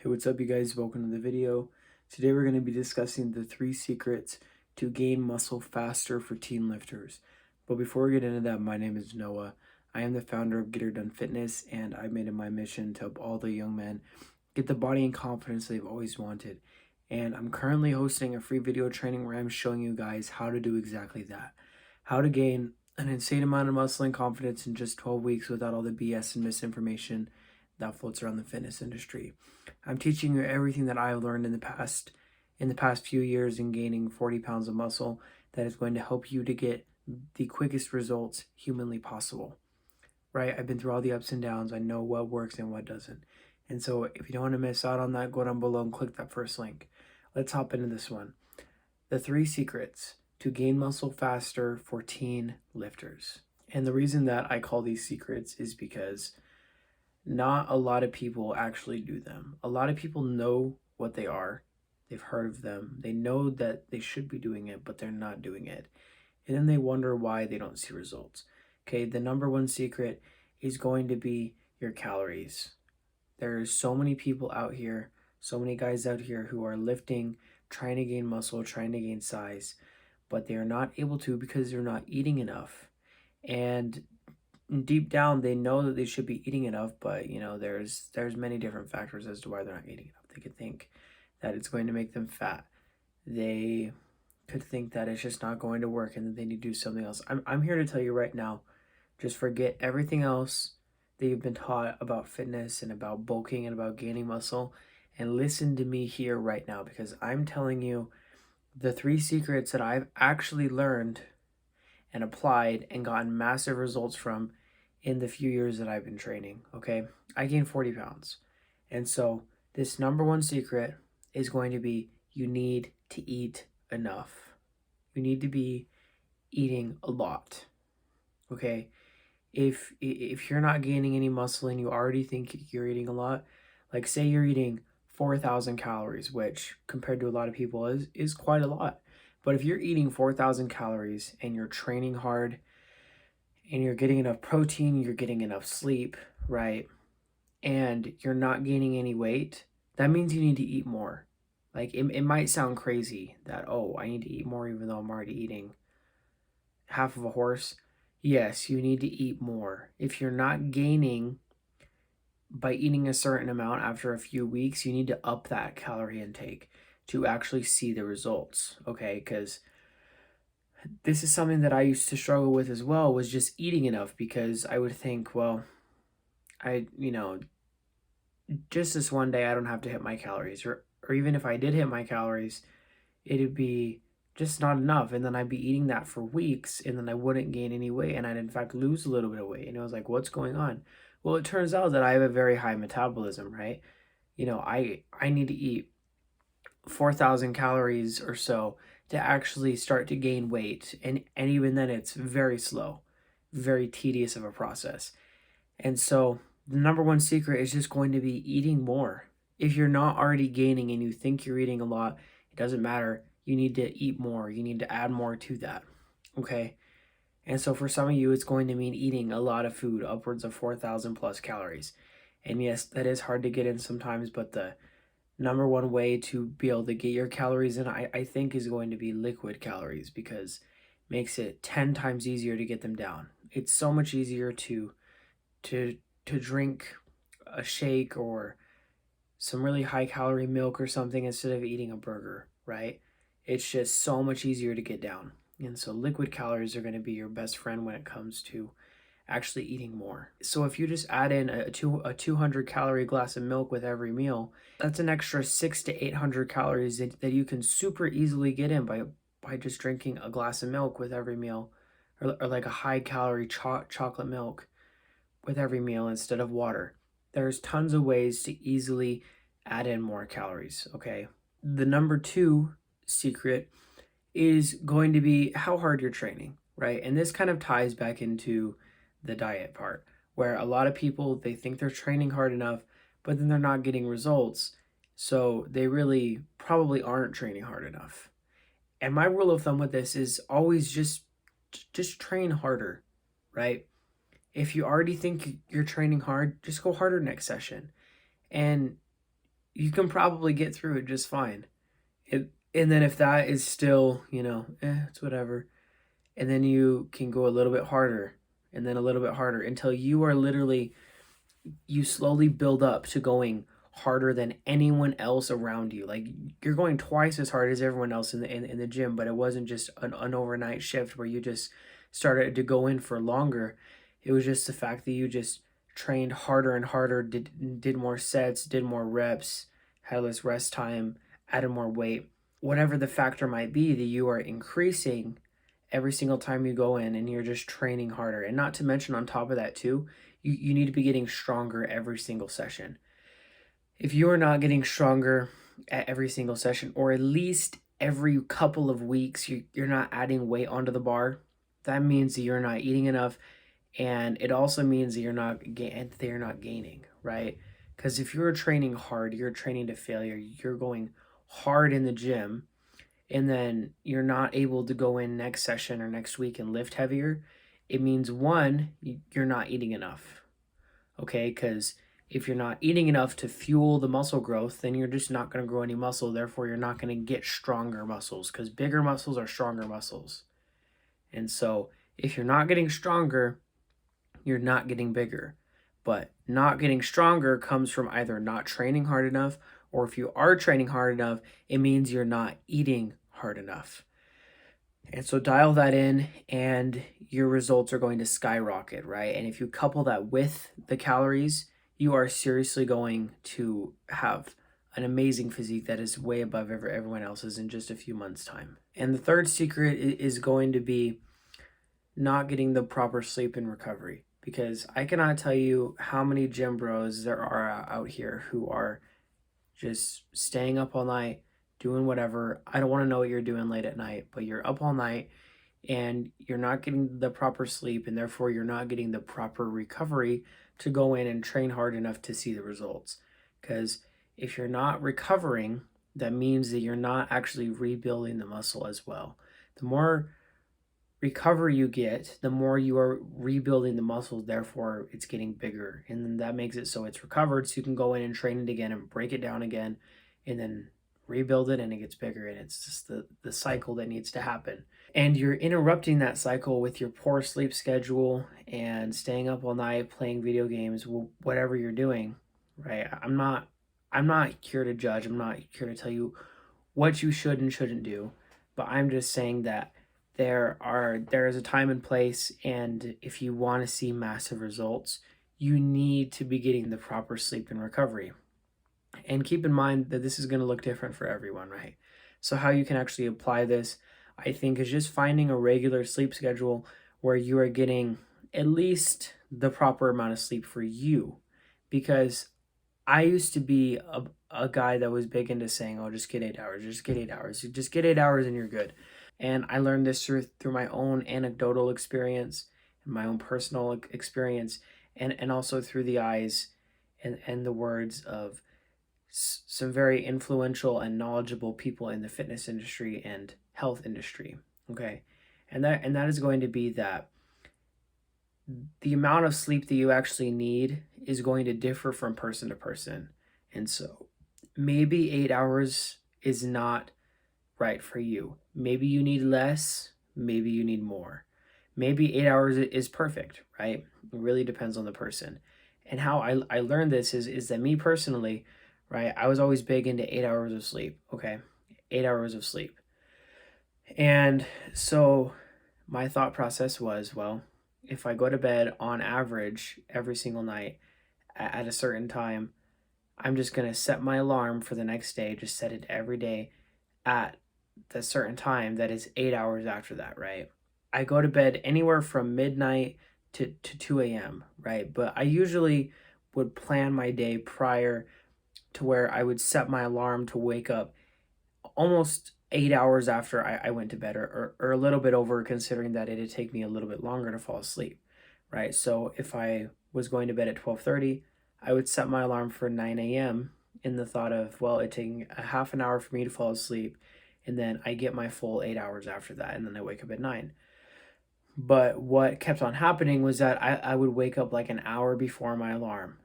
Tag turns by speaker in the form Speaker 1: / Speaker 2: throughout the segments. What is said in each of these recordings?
Speaker 1: Hey, what's up, you guys? Welcome to the video. Today we're going to be discussing the 3 secrets to gain muscle faster for teen lifters. But before we get into that, my name is Noah. I am the founder of Get Her Done Fitness, and I made it my mission to help all the young men get the body and confidence they've always wanted. And I'm currently hosting a free video training where I'm showing you guys how to do exactly that. How to gain an insane amount of muscle and confidence in just 12 weeks without all the BS and misinformation that floats around the fitness industry. I'm teaching you everything that I've learned in the past few years in gaining 40 pounds of muscle that is going to help you to get the quickest results humanly possible. Right? I've been through all the ups and downs. I know what works and what doesn't. And so if you don't want to miss out on that, go down below and click that first link. Let's hop into this one. The 3 secrets to gain muscle faster for teen lifters. And the reason that I call these secrets is because not a lot of people actually do them. A lot of people know what they are. They've heard of them. They know that they should be doing it, but they're not doing it. And then they wonder why they don't see results. Okay, the number one secret is going to be your calories. There's so many people out here, so many guys out here who are lifting, trying to gain muscle, trying to gain size, but they are not able to because they're not eating enough. And deep down they know that they should be eating enough, but there's many different factors as to why they're not eating enough. They could think that it's going to make them fat. They could think that it's just not going to work and that they need to do something else. I'm here to tell you right now, just forget everything else that you've been taught about fitness and about bulking and about gaining muscle, and listen to me here right now, because I'm telling you the 3 secrets that I've actually learned and applied and gotten massive results from in the few years that I've been training. Okay, I gained 40 pounds. And so this number one secret is going to be you need to eat enough. You need to be eating a lot. Okay, if you're not gaining any muscle and you already think you're eating a lot, like say you're eating 4,000 calories, which compared to a lot of people is quite a lot. But if you're eating 4,000 calories and you're training hard and you're getting enough protein, you're getting enough sleep, right? And you're not gaining any weight, that means you need to eat more. Like it might sound crazy that, oh, I need to eat more even though I'm already eating half of a horse. Yes, you need to eat more. If you're not gaining by eating a certain amount after a few weeks, you need to up that calorie intake to actually see the results, okay? Because this is something that I used to struggle with as well, was just eating enough, because I would think, well, just this one day I don't have to hit my calories, or even if I did hit my calories, it'd be just not enough, and then I'd be eating that for weeks, and then I wouldn't gain any weight, and I'd in fact lose a little bit of weight, and it was like, what's going on? Well, it turns out that I have a very high metabolism, right? I need to eat 4,000 calories or so to actually start to gain weight, and even then it's very slow, very tedious of a process. And so the number one secret is just going to be eating more. If you're not already gaining and you think you're eating a lot, it doesn't matter. You need to eat more. You need to add more to that. Okay? And so for some of you, it's going to mean eating a lot of food, upwards of 4,000 plus calories. And yes, that is hard to get in sometimes, but the number one way to be able to get your calories in, I think, is going to be liquid calories, because it makes it 10 times easier to get them down. It's so much easier to drink a shake or some really high calorie milk or something instead of eating a burger, right? It's just so much easier to get down. And so liquid calories are going to be your best friend when it comes to actually eating more. So if you just add in a 200 calorie glass of milk with every meal, that's an extra 600 to 800 calories that you can super easily get in by just drinking a glass of milk with every meal, or like a high calorie chocolate milk with every meal instead of water. There's tons of ways to easily add in more calories, okay? The number 2 secret is going to be how hard you're training, right? And this kind of ties back into the diet part, where a lot of people, they think they're training hard enough, but then they're not getting results. So they really probably aren't training hard enough. And my rule of thumb with this is always just train harder, right? If you already think you're training hard, just go harder next session. And you can probably get through it just fine. And then if that is still, it's whatever, and then you can go a little bit harder and then a little bit harder until you slowly build up to going harder than anyone else around you. Like you're going twice as hard as everyone else in the gym, but it wasn't just an overnight shift where you just started to go in for longer. It was just the fact that you just trained harder and harder, did more sets, did more reps, had less rest time, added more weight. Whatever the factor might be, that you are increasing every single time you go in and you're just training harder. And not to mention on top of that too, you need to be getting stronger every single session. If you are not getting stronger at every single session, or at least every couple of weeks, you're not adding weight onto the bar, that means that you're not eating enough. And it also means that they're not gaining, right? Because if you're training hard, you're training to failure, you're going hard in the gym, and then you're not able to go in next session or next week and lift heavier, it means one, you're not eating enough. Okay, because if you're not eating enough to fuel the muscle growth, then you're just not going to grow any muscle. Therefore, you're not going to get stronger muscles, because bigger muscles are stronger muscles. And so if you're not getting stronger, you're not getting bigger. But not getting stronger comes from either not training hard enough, or if you are training hard enough, it means you're not eating hard enough. And so dial that in and your results are going to skyrocket, right? And if you couple that with the calories, you are seriously going to have an amazing physique that is way above everyone else's in just a few months' time. And the third secret is going to be not getting the proper sleep and recovery, because I cannot tell you how many gym bros there are out here who are just staying up all night, doing whatever. I don't want to know what you're doing late at night, but you're up all night and you're not getting the proper sleep, and therefore you're not getting the proper recovery to go in and train hard enough to see the results. Because if you're not recovering, that means that you're not actually rebuilding the muscle as well. The more recovery you get, the more you are rebuilding the muscles, therefore it's getting bigger. And then that makes it so it's recovered, so you can go in and train it again and break it down again and then rebuild it, and it gets bigger. And it's just the cycle that needs to happen. And you're interrupting that cycle with your poor sleep schedule and staying up all night playing video games, whatever you're doing, right? I'm not here to judge. I'm not here to tell you what you should and shouldn't do, but I'm just saying that there is a time and place, and if you want to see massive results, you need to be getting the proper sleep and recovery. And keep in mind that this is going to look different for everyone, right? So how you can actually apply this, I think, is just finding a regular sleep schedule where you are getting at least the proper amount of sleep for you. Because I used to be a guy that was big into saying, oh, just get 8 hours, just get 8 hours, just get 8 hours and you're good. And I learned this through my own anecdotal experience and my own personal experience, and also through the eyes and the words of some very influential and knowledgeable people in the fitness industry and health industry. Okay. And that is going to be that the amount of sleep that you actually need is going to differ from person to person. And so maybe 8 hours is not right for you. Maybe you need less, maybe you need more. Maybe 8 hours is perfect, right? It really depends on the person. And how I learned this is that me personally, right, I was always big into 8 hours of sleep, okay? 8 hours of sleep. And so my thought process was, well, if I go to bed on average every single night at a certain time, I'm just going to set my alarm for the next day, just set it every day at the certain time that is 8 hours after that, right? I go to bed anywhere from midnight to 2 a.m., right? But I usually would plan my day prior to where I would set my alarm to wake up almost 8 hours after I went to bed, or a little bit over, considering that it'd take me a little bit longer to fall asleep, right? So if I was going to bed at 12:30, I would set my alarm for 9 a.m. in the thought of, well, it taking a half an hour for me to fall asleep, and then I get my full 8 hours after that, and then I wake up at 9. But what kept on happening was that I would wake up like an hour before my alarm,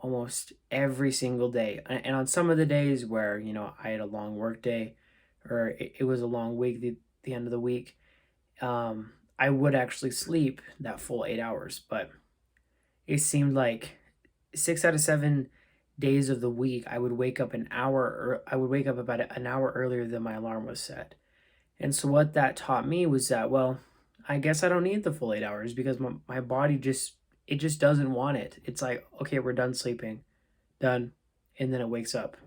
Speaker 1: almost every single day. And on some of the days where, I had a long work day or it was a long week, the end of the week, I would actually sleep that full 8 hours. But it seemed like 6 out of 7 days of the week, I would wake up I would wake up about an hour earlier than my alarm was set. And so what that taught me was that, well, I guess I don't need the full 8 hours because my body it just doesn't want it. It's like, okay, we're done sleeping, done. And then it wakes up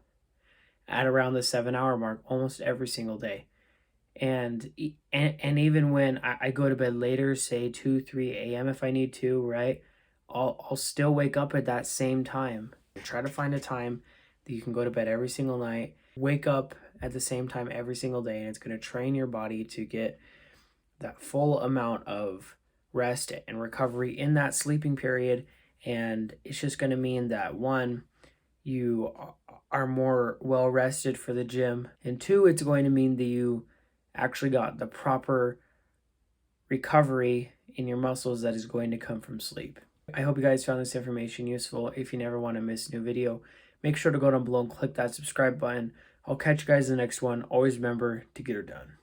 Speaker 1: at around the 7 hour mark almost every single day. And even when I go to bed later, say 2, 3 a.m. if I need to, right? I'll still wake up at that same time. Try to find a time that you can go to bed every single night, wake up at the same time every single day, and it's going to train your body to get that full amount of rest and recovery in that sleeping period. And it's just going to mean that, one, you are more well rested for the gym, and two, it's going to mean that you actually got the proper recovery in your muscles that is going to come from sleep. I hope you guys found this information useful. If you never want to miss a new video, make sure to go down below and click that subscribe button. I'll catch you guys in the next one. Always remember to get her done.